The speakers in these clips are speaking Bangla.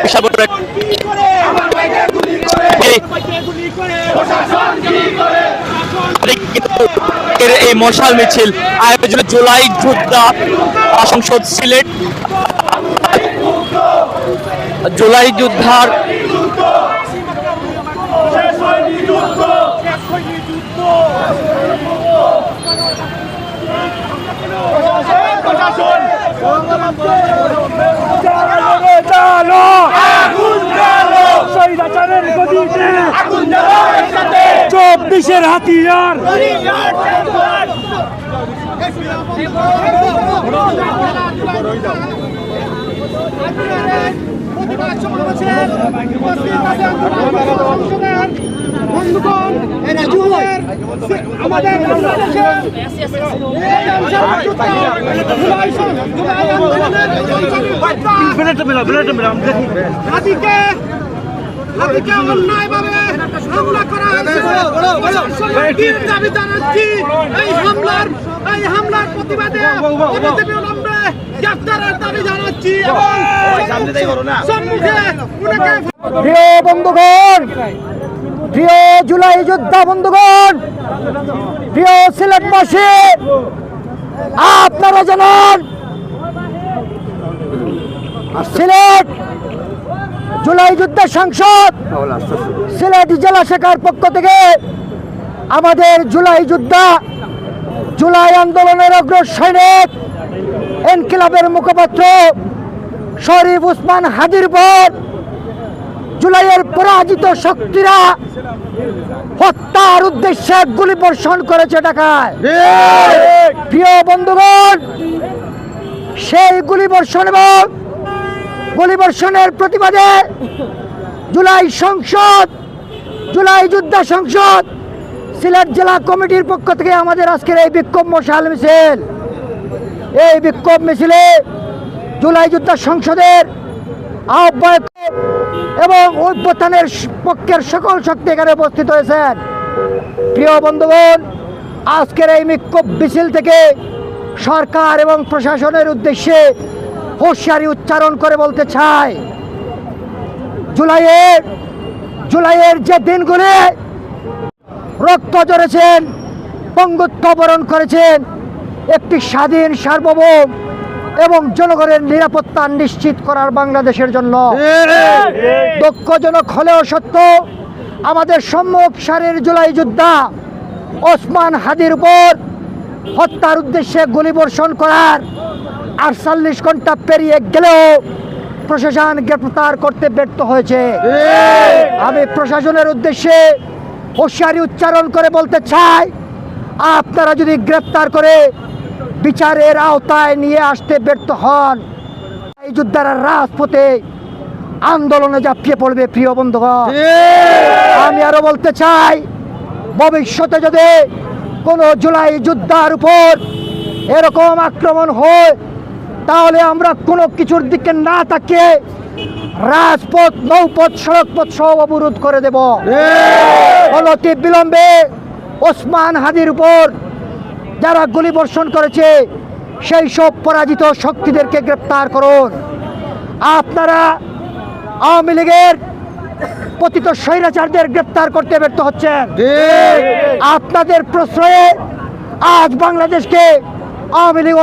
বিশাল বড় এই মশাল মিছিল আয়োজন জুলাই যোদ্ধা সংসদ সিলেট জুলাই যোদ্ধার চব্বিশের হাতিয়ার অন্যায়ভাবে হামলা করা হয়েছে। দাবি জানাচ্ছি এই হামলার প্রতিবাদে অবিলম্বে গ্রেফতারের দাবি জানাচ্ছি। প্রিয় বন্ধুগণ, প্রিয় জুলাই যোদ্ধা বন্ধুগণ, প্রিয় সিলেটবাসী, আপনারা জানান সিলেট জুলাই যোদ্ধা সংসদ সিলেট জেলা শাখার পক্ষ থেকে আমাদের জুলাই যোদ্ধা, জুলাই আন্দোলনের অগ্র সৈনিক, ইনকিলাবের মুখপাত্র শরীফ ওসমান হাদির উপর জুলাইয়ের পরাজিত শক্তিরা হত্যার উদ্দেশ্যে গুলি বর্ষণ করেছে ঢাকায়। প্রিয় বন্ধুগণ, সেই গুলি বর্ষণ এবং গুলি বর্ষণের প্রতিবাদে জুলাই যোদ্ধা সংসদ সিলেট জেলা কমিটির পক্ষ থেকে আমাদের আজকের এই বিক্ষোভ মশাল মিছিল। এই বিক্ষোভ মিছিলে জুলাই যোদ্ধা সংসদের আহ্বায়ক এবং অভ্যুত্থানের পক্ষের সকল শক্তি এখানে উপস্থিত হয়েছেন। প্রিয় বন্ধুগণ, আজকের এই বিক্ষোভ মিছিল থেকে সরকার এবং প্রশাসনের উদ্দেশ্যে হুঁশিয়ারি উচ্চারণ করে বলতে চাই, জুলাইয়ের যে দিনগুলি রক্ত ঝরেছেন, পঙ্গুত্ব বরণ করেছেন, একটি স্বাধীন সার্বভৌম এবং জনগণের নিরাপত্তা নিশ্চিত করার বাংলাদেশের জন্য দুঃখজনক হলেও সত্য, আমাদের সম্মুখ সারির জুলাই যোদ্ধা ওসমান হাদির উপর হত্যার উদ্দেশ্যে গুলি বর্ষণ করার 48 ঘন্টা পেরিয়ে গেলেও প্রশাসন গ্রেপ্তার করতে ব্যর্থ হয়েছে। আমি প্রশাসনের উদ্দেশ্যে হুঁশিয়ারি উচ্চারণ করে বলতে চাই, আপনারা যদি গ্রেপ্তার করে বিচারের আওতায় নিয়ে আসতে ব্যর্থ হন, এই যোদ্ধারা রাজপথে আন্দোলনে ঝাঁপিয়ে পড়বে। প্রিয় বন্ধুগণ, আমি আরো বলতে চাই, ভবিষ্যতে যদি কোনো জুলাই যোদ্ধার উপর এরকম আক্রমণ হয়, তাহলে আমরা কোনো কিছুর দিকে না তাকিয়ে রাজপথ, নৌপথ, সড়কপথ সব অবরোধ করে দেব। অনতি বিলম্বে ওসমান হাদির উপর যারা গুলি বর্ষণ করেছে সেই সব পরাজিত শক্তিদেরকে গ্রেপ্তার করুন। আপনারা আওয়ামী লীগের পতিত স্বৈরাচারদের গ্রেপ্তার করতে ব্যর্থ হচ্ছেন। আপনাদের প্রশ্রয়ে আজ বাংলাদেশকে আওয়ামী লীগ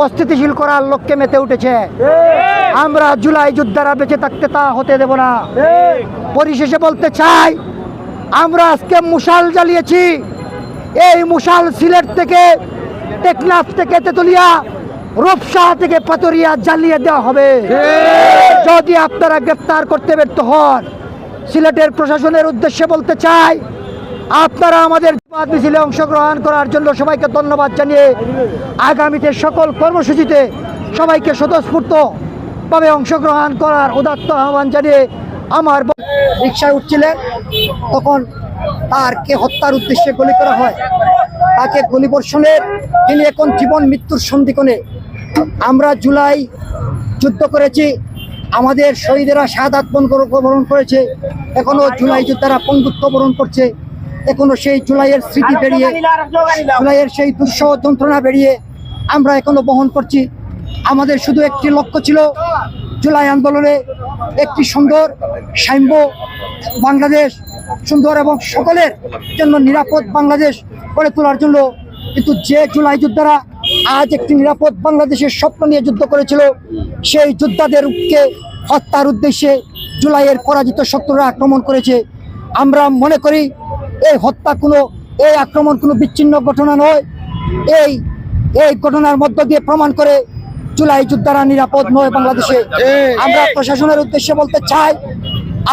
অস্থিতিশীল করার লক্ষ্যে মেতে উঠেছে। আমরা জুলাই যোদ্ধারা বেঁচে থাকতে তা হতে দেব না। পরিশেষে বলতে চাই, আমরা আজকে মশাল জ্বালিয়েছি। এই মশাল সিলেট থেকে, টেকনাফ থেকে তেতুলিয়া, রূপসা থেকে পাতুরিয়া জ্বালিয়ে দেওয়া হবে। যদি আপনারা গ্রেপ্তার করতে ব্যর্থ হন, সিলেটের প্রশাসনের উদ্দেশ্যে বলতে চাই, আপনারা আমাদের মিছিলে অংশগ্রহণ করার জন্য সবাইকে ধন্যবাদ জানিয়ে আগামীতে সকল কর্মসূচিতে সবাইকে স্বতঃস্ফূর্তভাবে অংশগ্রহণ করার উদাত্ত আহ্বান জানিয়ে আমার রিকশায় উঠছিলেন, তখন তারকে হত্যার উদ্দেশ্যে গুলি করা হয়। তাকে গুলি বর্ষণের তিনি এখন জীবন মৃত্যুর সন্ধিক্ষণে। আমরা জুলাই যুদ্ধ করেছি, আমাদের শহীদেরা শাহাদাত বরণ করেছে, এখনো জুলাই যোদ্ধারা পঙ্গুত্ব বরণ করছে, এখনো সেই জুলাইয়ের স্মৃতি বেরিয়ে, জুলাইয়ের সেই দুঃসহ যন্ত্রণা বেরিয়ে আমরা এখনো বহন করছি। আমাদের শুধু একটি লক্ষ্য ছিল, জুলাই আন্দোলনে একটি সুন্দর সাম্য বাংলাদেশ, সুন্দর এবং সকলের জন্য নিরাপদ বাংলাদেশ গড়ে তোলার জন্য। কিন্তু যে জুলাই যোদ্ধারা আজ একটি নিরাপদ বাংলাদেশের স্বপ্ন নিয়ে যুদ্ধ করেছিল, সেই যোদ্ধাদেরকে হত্যার উদ্দেশ্যে জুলাইয়ের পরাজিত শত্রুরা আক্রমণ করেছে। আমরা মনে করি এই আক্রমণ কোনো বিচ্ছিন্ন ঘটনা নয়। এই ঘটনার মধ্য দিয়ে প্রমাণ করে জুলাই যোদ্ধারা নিরাপদ নয় বাংলাদেশে। আমরা প্রশাসনের উদ্দেশ্যে বলতে চাই,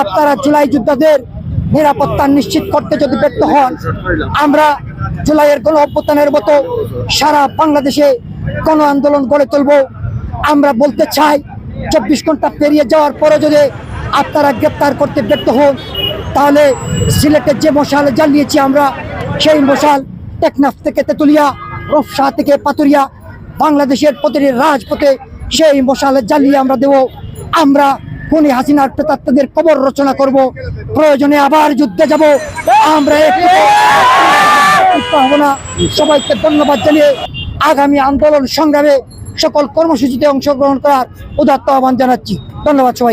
আপনারা জুলাই যোদ্ধাদের নিরাপত্তা নিশ্চিত করতে যদি ব্যর্থ হন, আমরা জুলাইয়ের গণ অভ্যুত্থানের মতো সারা বাংলাদেশে গণ আন্দোলন গড়ে তুলব। আমরা বলতে চাই, 24 ঘন্টা পেরিয়ে যাওয়ার পরে যদি আপনারা গ্রেপ্তার করতে ব্যর্থ হন, তাহলে সিলেটের যে মশাল জ্বালিয়েছি আমরা, সেই মশাল টেকনাফ থেকে তেতুলিয়া, রূপসা থেকে পাতুরিয়া, বাংলাদেশের প্রতিটি রাজপথে সেই মশাল জ্বালিয়ে আমরা দেব। আমরা খুনি হাসিনার প্রেতাত্মাদের কবর রচনা করব, প্রয়োজনে আবার যুদ্ধে যাব। আমরা হব না। সবাইকে ধন্যবাদ জানিয়ে আগামী আন্দোলন সংগ্রামে সকল কর্মসূচিতে অংশগ্রহণ করার উদাত্ত আহ্বান জানাচ্ছি। ধন্যবাদ সবাইকে।